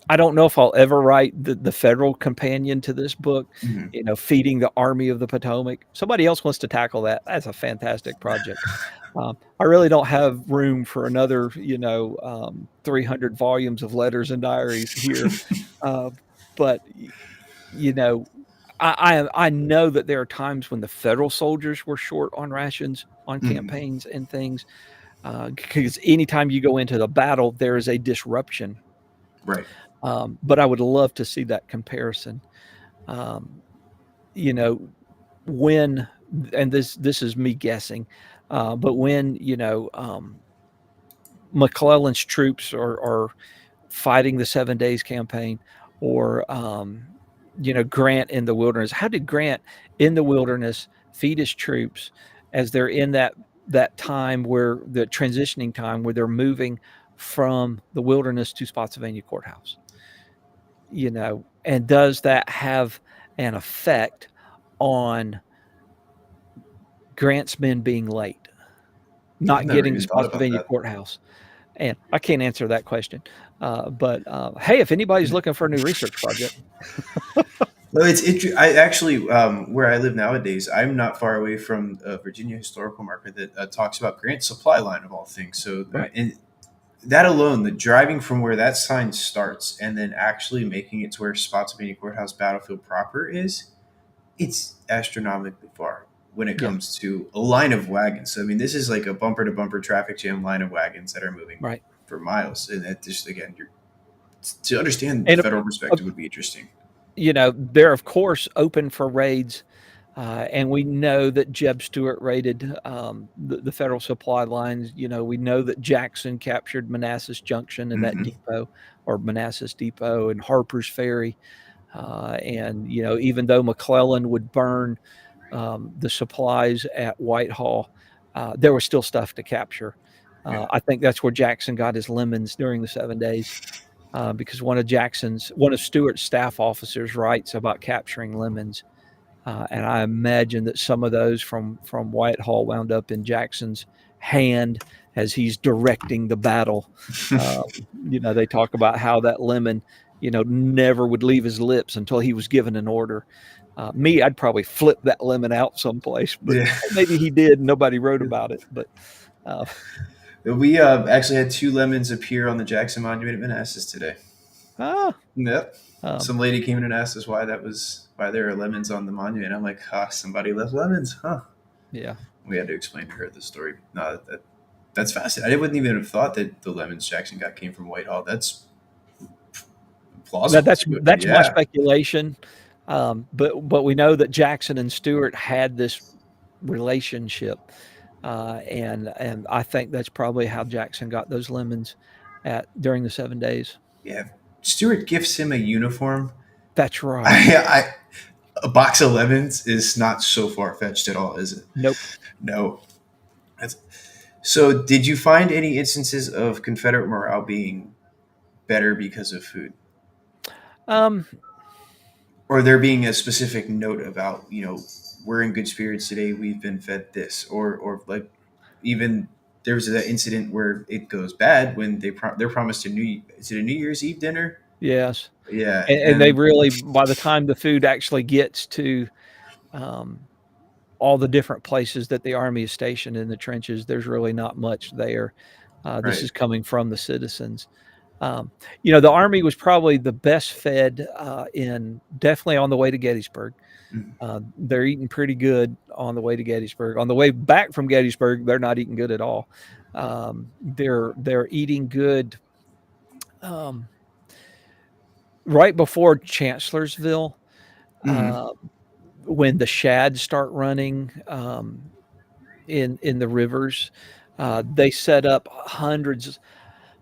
S2: I don't know if I'll ever write the federal companion to this book,
S1: Mhm.
S2: feeding the Army of the Potomac. Somebody else wants to tackle that. That's a fantastic project. I really don't have room for another, 300 volumes of letters and diaries here. Uh, but you know, I know that there are times when the federal soldiers were short on rations on
S1: Mhm.
S2: campaigns and things, because anytime you go into the battle, there is a disruption.
S1: Right.
S2: But I would love to see that comparison. Um, you know, when, and this is me guessing, but when McClellan's troops are fighting the 7 Days campaign, or Grant in the wilderness. How did Grant in the wilderness feed his troops as they're in that time, where the transitioning time where they're moving from the wilderness to Spotsylvania Courthouse? And does that have an effect on Grant's men being late,
S1: I've
S2: not
S1: never
S2: getting to
S1: even thought about
S2: Spotsylvania
S1: that.
S2: Courthouse? And I can't answer that question. But hey, if anybody's looking for a new research project,
S1: No, it's I actually, where I live nowadays, I'm not far away from a Virginia historical marker that talks about Grant's supply line of all things. So,
S2: right?
S1: and that alone, the driving from where that sign starts and then actually making it to where Spotsylvania Courthouse battlefield proper is, it's astronomically far when it
S2: Yeah,
S1: comes to a line of wagons. So, I mean, this is like a bumper to bumper traffic jam line of wagons that are moving
S2: right.
S1: for miles. And that just, again, to understand the
S2: And
S1: federal
S2: uh,
S1: perspective would be interesting.
S2: they're of course open for raids, and we know that Jeb Stuart raided the federal supply lines. We know that Jackson captured Manassas Junction and that
S1: Hmm.
S2: depot, or Manassas Depot, and Harper's Ferry. And even though McClellan would burn the supplies at Whitehall, there was still stuff to capture.
S1: Yeah.
S2: I think that's where Jackson got his lemons during the 7 days, because one of Stewart's staff officers writes about capturing lemons, and I imagine that some of those from Whitehall wound up in Jackson's hand as he's directing the battle. Um, they talk about how that lemon, never would leave his lips until he was given an order. Me, I'd probably flip that lemon out someplace, but
S1: Yeah.
S2: maybe he did. And nobody wrote about it, but uh,
S1: We actually had two lemons appear on the Jackson Monument at Manassas today.
S2: ah,
S1: Yep.
S2: um,
S1: Some lady came in and asked us why there are lemons on the monument. I'm like, somebody left lemons, huh?
S2: yeah.
S1: We had to explain to her the story. No, that's fascinating. I wouldn't even have thought that the lemons Jackson got came from Whitehall. That's
S2: That,
S1: plausible
S2: that's
S1: too.
S2: that's my
S1: Yeah,
S2: speculation, but we know that Jackson and Stewart had this relationship, and I think that's probably how Jackson got those lemons at during the 7 days.
S1: yeah. Stewart gifts him a uniform.
S2: That's right.
S1: I a box of lemons is not so far fetched at all, is it?
S2: Nope.
S1: No. That's, so, did you find any instances of Confederate morale being better because of food?
S2: Um,
S1: Or there being a specific note about, we're in good spirits today, we've been fed this, or like, even there was that incident where it goes bad when they're promised a is it a New Year's Eve dinner?
S2: yes,
S1: Yeah,
S2: and they
S1: and
S2: really, by the time the food actually gets to um, all the different places that the army is stationed in the trenches, there's really not much there. This
S1: right.
S2: is coming from the citizens. Um, the Army was probably the best fed, in definitely on the way to Gettysburg.
S1: Mhm.
S2: They're eating pretty good on the way to Gettysburg. On the way back from Gettysburg, they're not eating good at all. They're eating good, um, right before Chancellorsville,
S1: Mhm.
S2: uh, when the shads start running, in the rivers. They set up hundreds,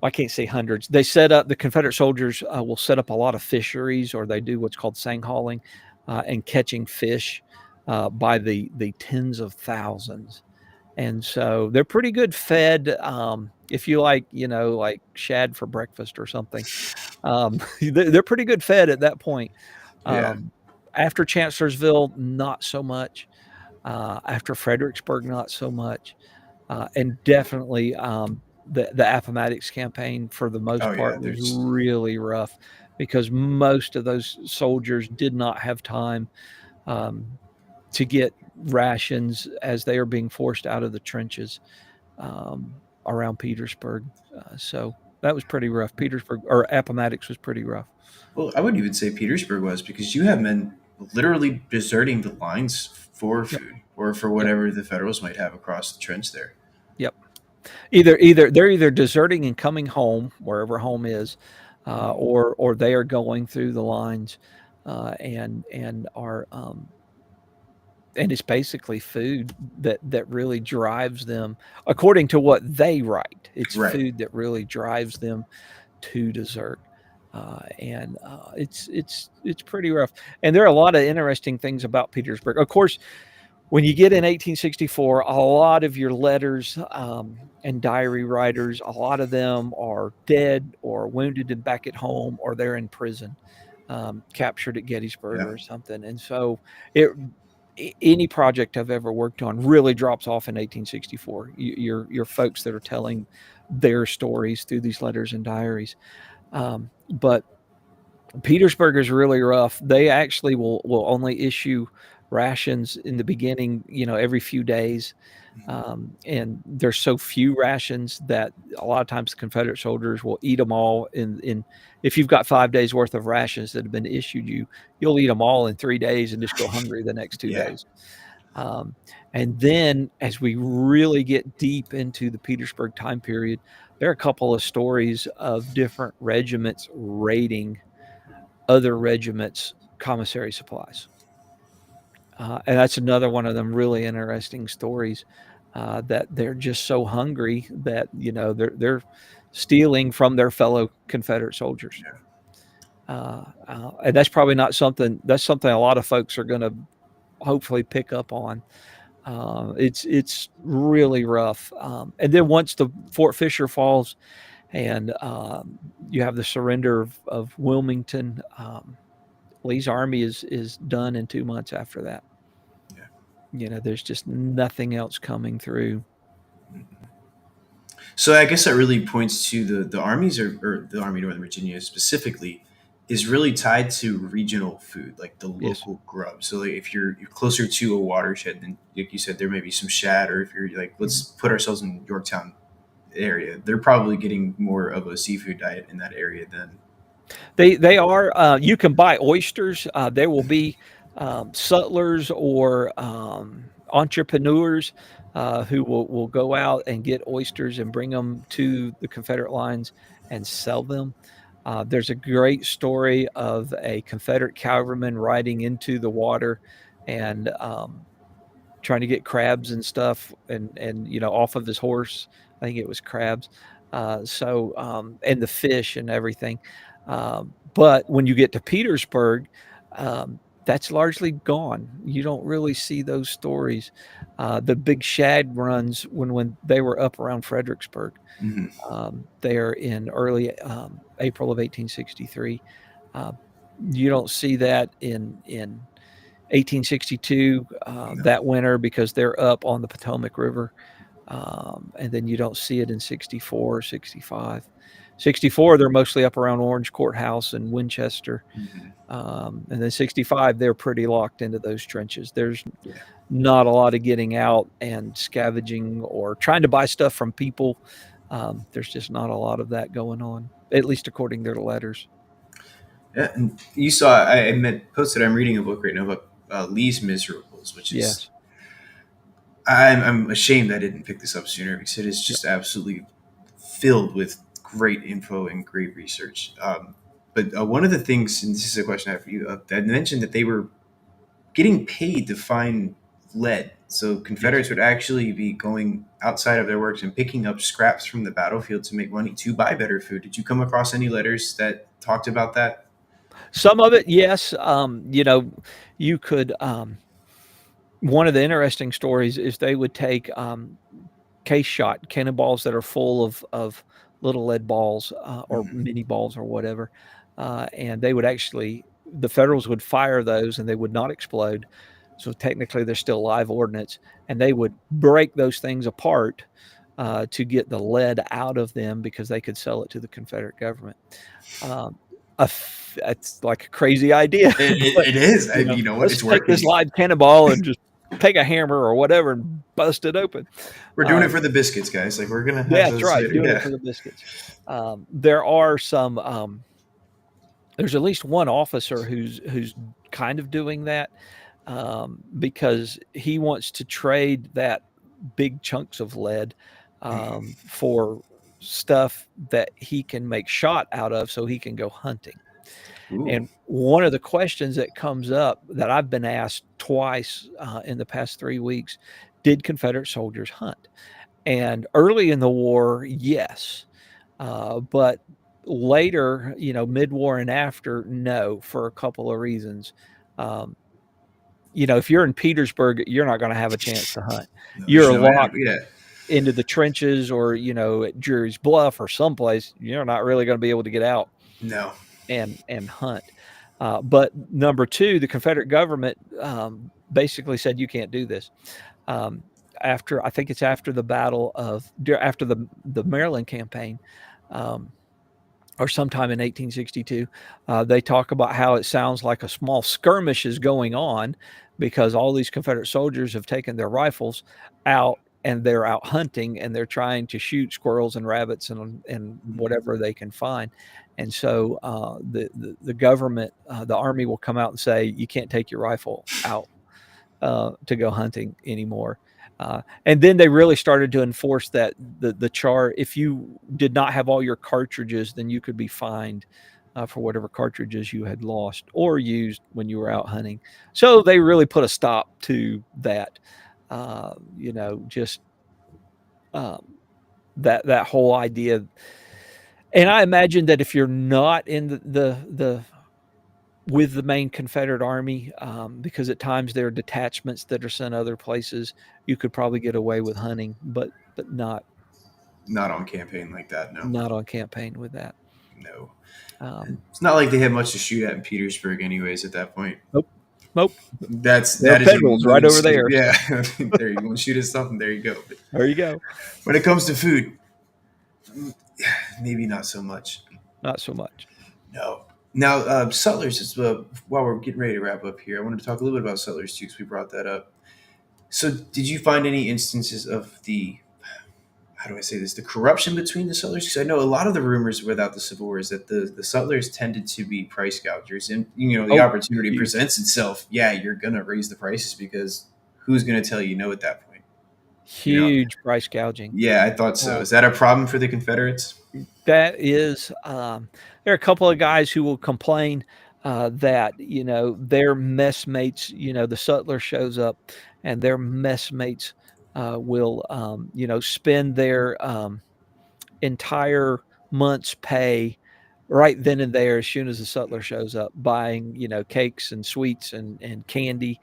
S2: I can't say hundreds. They set up, the Confederate soldiers will set up a lot of fisheries, or they do what's called sang hauling, and catching fish by the tens of thousands. And so they're pretty good fed. if you like, like shad for breakfast or something. They're pretty good fed at that point.
S1: Yeah.
S2: Um, After Chancellorsville, not so much. After Fredericksburg, not so much. And definitely the Appomattox campaign, for the
S1: Oh
S2: most
S1: yeah.
S2: part, was
S1: There's
S2: really rough because most of those soldiers did not have time um, to get rations as they are being forced out of the trenches around Petersburg. So that was pretty rough. Petersburg or Appomattox was pretty rough.
S1: well, I wouldn't even say Petersburg was because you have men literally deserting the lines for
S2: Yep.
S1: food or for
S2: Yep.
S1: whatever the Federals might have across the trench there.
S2: Yep. Either they're either deserting and coming home, wherever home is,
S1: Mhm.
S2: or they are going through the lines, and are and it's basically food that really drives them, according to what they write. It's
S1: Right.
S2: food that really drives them to desert. And it's pretty rough. And there are a lot of interesting things about Petersburg. Of course, when you get in 1864, a lot of your letters and diary writers, a lot of them are dead or wounded and back at home, or they're in prison, captured at Gettysburg
S1: Yeah.
S2: or something. And so, it any project I've ever worked on really drops off in 1864. Your folks that are telling their stories through these letters and diaries. But Petersburg is really rough. They actually will only issue rations in the beginning, every few days. And there's so few rations that a lot of times the Confederate soldiers will eat them all in if you've got 5 days worth of rations that have been issued you, you'll eat them all in 3 days and just go hungry the next two
S1: Yeah.
S2: days. Um, and then as we really get deep into the Petersburg time period, there are a couple of stories of different regiments raiding other regiments' commissary supplies. And that's another one of them really interesting stories that they're just so hungry that they're stealing from their fellow Confederate soldiers.
S1: Yeah.
S2: And that's probably not something that's something a lot of folks are going to hopefully pick up on. It's really rough. And then once the Fort Fisher falls and you have the surrender of Wilmington, Lee's army is done in 2 months after that.
S1: Yeah.
S2: There's just nothing else coming through.
S1: So I guess that really points to the armies or the Army of Northern Virginia specifically is really tied to regional food, like the
S2: Yes.
S1: local grub. So like if you're closer to a watershed, then like you said, there may be some shad, or if you're like, let's
S2: Mhm.
S1: put ourselves in Yorktown area, they're probably getting more of a seafood diet in that area than.
S2: They are. You can buy oysters. There will be sutlers or entrepreneurs who will go out and get oysters and bring them to the Confederate lines and sell them. There's a great story of a Confederate cavalryman riding into the water and trying to get crabs and stuff and off of his horse. I think it was crabs. And the fish and everything. But when you get to Petersburg, that's largely gone. You don't really see those stories. The big shad runs when they were up around Fredericksburg
S1: Mhm.
S2: there in early April of 1863. Uh, you don't see that in 1862
S1: No.
S2: that winter because they're up on the Potomac River. And then you don't see it in 64 or 65. 64, they're mostly up around Orange Courthouse and Winchester.
S1: Mhm.
S2: And then 65, they're pretty locked into those trenches. There's
S1: Yeah.
S2: not a lot of getting out and scavenging or trying to buy stuff from people. There's just not a lot of that going on, at least according to their letters.
S1: Yeah, and you saw I meant posted. I'm reading a book right now about Lee's Miserables, which is
S2: Yes.
S1: I'm ashamed I didn't pick this up sooner because it is
S2: Yep.
S1: just absolutely filled with great info and great research. But one of the things, and this is a question I have for you, I mentioned that they were getting paid to find lead. So
S2: Yes.
S1: Confederates would actually be going outside of their works and picking up scraps from the battlefield to make money to buy better food. Did you come across any letters that talked about that?
S2: Some of it, yes. You could. One of the interesting stories is they would take case shot cannonballs that are full of little lead balls or mini balls or whatever, and they would actually the Federals would fire those and they would not explode. So technically, they're still live ordnance, and they would break those things apart to get the lead out of them because they could sell it to the Confederate government. Um, it's like a crazy idea, but
S1: It is. I,
S2: you know,
S1: you know what?
S2: let's
S1: It's
S2: take this
S1: working.
S2: live cannonball and just take a hammer or whatever and bust it open.
S1: We're doing it
S2: Um,
S1: for the biscuits, guys. Like we're gonna
S2: yeah,
S1: have
S2: that's
S1: those
S2: right,
S1: later.
S2: doing it
S1: Yeah.
S2: for the biscuits. There are some. There's at least one officer who's kind of doing that because he wants to trade that big chunks of lead for stuff that he can make shot out of so he can go hunting.
S1: Ooh.
S2: And one of the questions that comes up that I've been asked twice in the past 3 weeks, did Confederate soldiers hunt? And early in the war, yes. But later, mid-war and after, no, for a couple of reasons. Um, if you're in Petersburg, you're not going to have a chance to hunt.
S1: No, there's
S2: You're
S1: no
S2: locked
S1: animal. Yeah.
S2: into the trenches or, at Drury's Bluff or someplace. You're not really going to be able to get out
S1: No.
S2: and hunt. But number two, the Confederate government basically said you can't do this. Um, After I think it's after the battle of after the Maryland campaign, um, or sometime in 1862, they talk about how it sounds like a small skirmish is going on because all these Confederate soldiers have taken their rifles out and they're out hunting and they're trying to shoot squirrels and rabbits and whatever they can find. And so the government, the army will come out and say, you can't take your rifle out to go hunting anymore. And then they really started to enforce that the char. If you did not have all your cartridges, then you could be fined for whatever cartridges you had lost or used when you were out hunting. So they really put a stop to that. Just um, that whole idea. And I imagine that if you're not in the with the main Confederate Army, because at times there are detachments that are sent other places. You could probably get away with hunting, but
S1: Not on campaign like that. No.
S2: not on campaign with that.
S1: No.
S2: Um,
S1: It's not like they had much to shoot at in Petersburg, anyways. At that point,
S2: nope, nope. There are
S1: that is a
S2: Federals right
S1: moon
S2: over
S1: scape.
S2: there.
S1: Yeah. There you want to shoot at something. There you go. But
S2: There you go.
S1: when it comes to food, maybe not so much.
S2: Not so much.
S1: No. Now, Sutlers, while we're getting ready to wrap up here, I wanted to talk a little bit about Sutlers too, because we brought that up. So, did you find any instances of how do I say this, the corruption between the Sutlers? Because I know a lot of the rumors without the Civil War is that the Sutlers tended to be price gougers. And, the
S2: Oh,
S1: opportunity
S2: huge
S1: presents itself. Yeah, you're going to raise the prices because who's going to tell you no at that point? You know?
S2: huge price gouging.
S1: Yeah, I thought so.
S2: Uh,
S1: Is that a problem for the Confederates?
S2: that is, there are a couple of guys who will complain that their messmates, the sutler shows up, and their messmates will spend their entire month's pay right then and there as soon as the sutler shows up, buying cakes and sweets and candy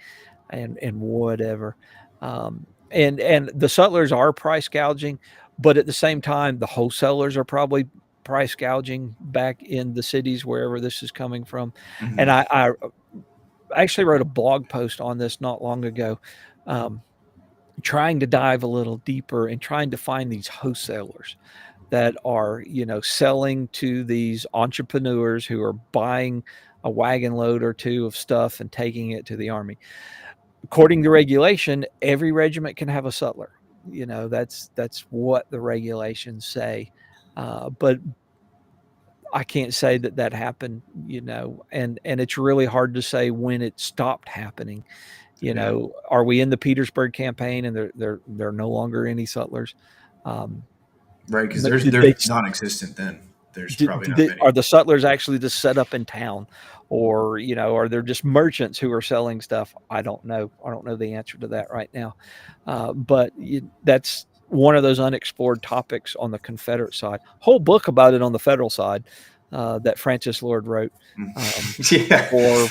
S2: and whatever. And the sutlers are price gouging, but at the same time, the wholesalers are probably price gouging back in the cities wherever this is coming from. And
S1: Hmm.
S2: I actually wrote a blog post on this not long ago, um, trying to dive a little deeper and trying to find these wholesalers that are selling to these entrepreneurs who are buying a wagon load or two of stuff and taking it to the army. According to regulation, every regiment can have a sutler. That's what the regulations say. But I can't say that happened. And it's really hard to say when it stopped happening.
S1: Yeah.
S2: Are we in the Petersburg campaign and there are no longer any sutlers? Um,
S1: Right, because
S2: but
S1: they're non-existent then. There's probably not
S2: are
S1: many.
S2: the sutlers actually just set up in town, or are there just merchants who are selling stuff? I don't know. I don't know the answer to that right now. But that's one of those unexplored topics on the Confederate side. Whole book about it on the federal side that Francis Lord wrote um,
S1: Yeah.
S2: for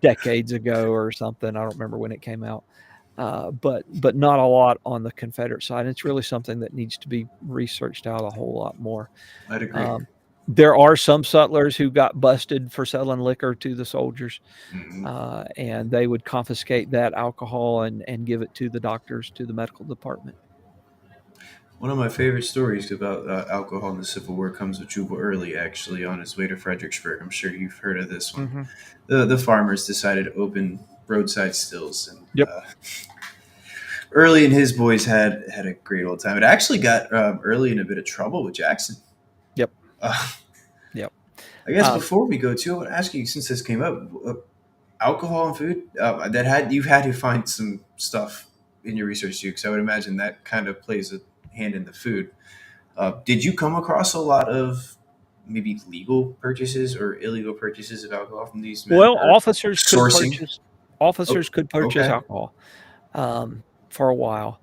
S2: decades ago or something. I don't remember when it came out. but not a lot on the Confederate side. It's really something that needs to be researched out a whole lot more.
S1: I'd agree.
S2: Um, there are some sutlers who got busted for selling liquor to the soldiers,
S1: Hmm.
S2: and they would confiscate that alcohol and give it to the doctors, to the medical department.
S1: One of my favorite stories about alcohol in the Civil War comes with Jubal Early, actually, on his way to Fredericksburg. I'm sure you've heard of this one.
S2: Hmm.
S1: The farmers decided to open roadside stills, and
S2: Yep.
S1: Early and his boys had a great old time. It actually got Early in a bit of trouble with Jackson.
S2: Yep.
S1: Uh,
S2: Yep.
S1: I guess
S2: Um,
S1: before we go to, I want to ask you, since this came up, alcohol and food that had you've had to find some stuff in your research too, because I would imagine that kind of plays a hand in the food. Did you come across a lot of maybe legal purchases or illegal purchases of alcohol from these men,
S2: well,
S1: or sourcing? Oh,
S2: officers could purchase
S1: okay.
S2: alcohol for a while.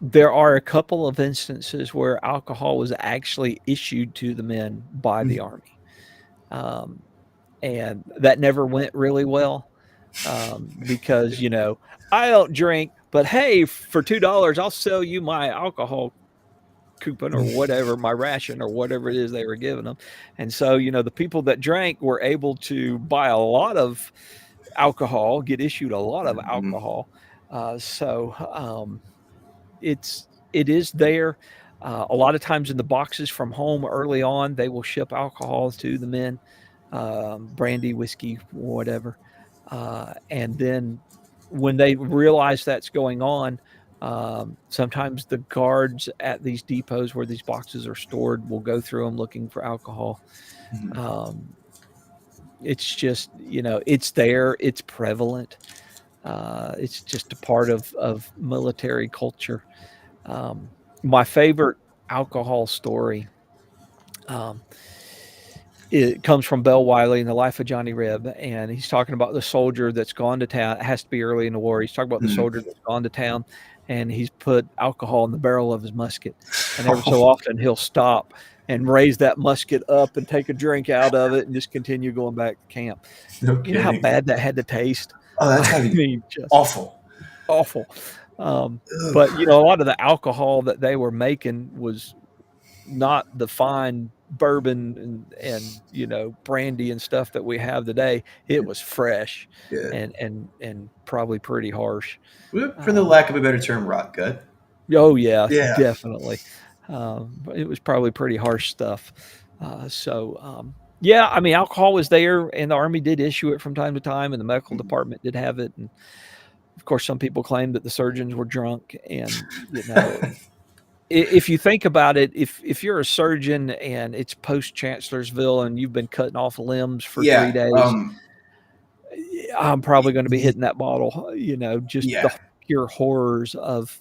S2: There are a couple of instances where alcohol was actually issued to the men by the army, um, and that never went really well because I don't drink, but hey, for $2, I'll sell you my alcohol coupon or whatever, my ration or whatever it is they were giving them. And so, the people that drank were able to buy a lot of alcohol, get issued a lot of
S1: Mhm.
S2: alcohol. So it is there. A lot of times in the boxes from home early on, they will ship alcohol to the men, brandy, whiskey, whatever. And then when they realize that's going on, sometimes the guards at these depots where these boxes are stored will go through them looking for alcohol.
S1: Mhm.
S2: Um, it's just, it's there, it's prevalent. It's just a part of military culture. Um, my favorite alcohol story, um, it comes from Bell Wiley in the life of Johnny Reb, and he's talking about the soldier that's gone to town. It has to be early in the war. He's talking about the
S1: Mhm.
S2: soldier that's gone to town, and he's put alcohol in the barrel of his musket. And every so
S1: Oh,
S2: often, he'll stop and raise that musket up and take a drink out of it, and just continue going back to camp.
S1: no
S2: You know how
S1: kidding.
S2: bad that had to taste?
S1: Oh, that's
S2: I
S1: gotta be
S2: mean, just
S1: awful.
S2: awful. But
S1: Ugh.
S2: a lot of the alcohol that they were making was not the fine bourbon and brandy and stuff that we have today. It was fresh
S1: Yeah.
S2: and probably pretty harsh.
S1: Well, for the
S2: Um,
S1: lack of a better term, rot gut.
S2: oh yeah,
S1: Yeah.
S2: definitely. But it was probably pretty harsh stuff. So yeah, I mean, alcohol was there, and the army did issue it from time to time, and the medical department did have it, and of course, some people claim that the surgeons were drunk, and if you think about it, if you're a surgeon and it's post Chancellorsville and you've been cutting off limbs for three
S1: Yeah.
S2: days, I'm probably going to be hitting that bottle. Just the
S1: Yeah.
S2: pure horrors of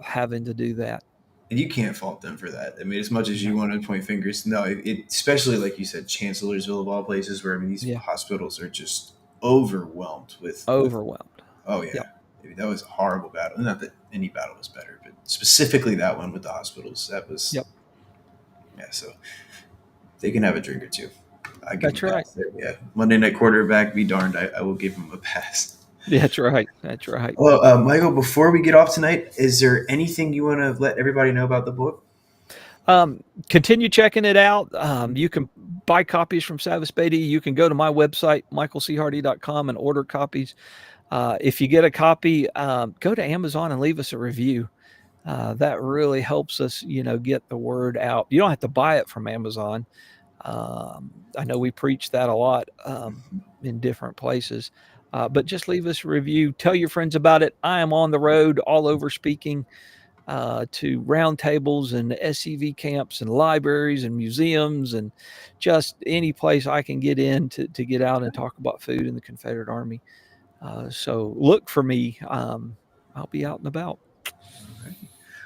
S2: having to do that.
S1: And you can't fault them for that. I mean, as much as
S2: No.
S1: you want to point fingers, no, especially like you said, Chancellorsville of all places, where I mean, these
S2: Yeah,
S1: hospitals are just overwhelmed with.
S2: overwhelmed.
S1: Oh
S2: Yep,
S1: yeah, I mean, that was a horrible battle. Not that any battle was better, but specifically that one with the hospitals, that was
S2: yep,
S1: yeah. So they can have a drink or two. I give them
S2: that's
S1: a
S2: right.
S1: pass there. Yeah, Monday night quarterback, be darned. I will give them a pass.
S2: That's right. That's right.
S1: Well, Michael, before we get off tonight, is there anything you want to let everybody know about the book?
S2: Continue checking it out. You can buy copies from Savas Beatty. You can go to my website, michaelchardy.com, and order copies. If you get a copy, go to Amazon and leave us a review. That really helps us, get the word out. You don't have to buy it from Amazon. I know we preach that a lot in different places, but just leave us a review. Tell your friends about it. I am on the road all over speaking to roundtables and SEV camps and libraries and museums and just any place I can get in to get out and talk about food in the Confederate Army. So look for me. I'll be out and about.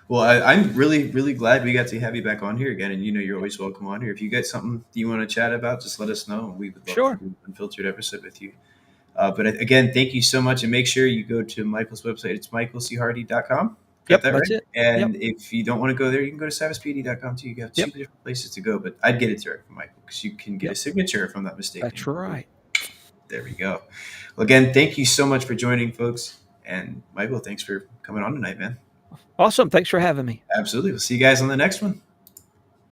S1: Well, I'm really, really glad we got to have you back on here again. And you're
S2: Yep.
S1: always welcome on here. If you got something you want to chat about, just let us know. We would love to
S2: Sure.
S1: do an unfiltered episode with you. But again, thank you so much. And make sure you go to Michael's website. It's michaelchardy.com. Got
S2: Yep.
S1: that
S2: That's
S1: right?
S2: it. Yep.
S1: And if you don't want to go there, you can go to savispd.com too. You have two
S2: Yep.
S1: different places to go. But I'd get it direct from Michael because you can get a
S2: Yep.
S1: signature if I'm not mistaken.
S2: That's right.
S1: There we go. Well, again, thank you so much for joining, folks. And Michael, thanks for coming on tonight, man.
S2: Awesome. Thanks for having me.
S1: Absolutely. We'll see you guys on the next one.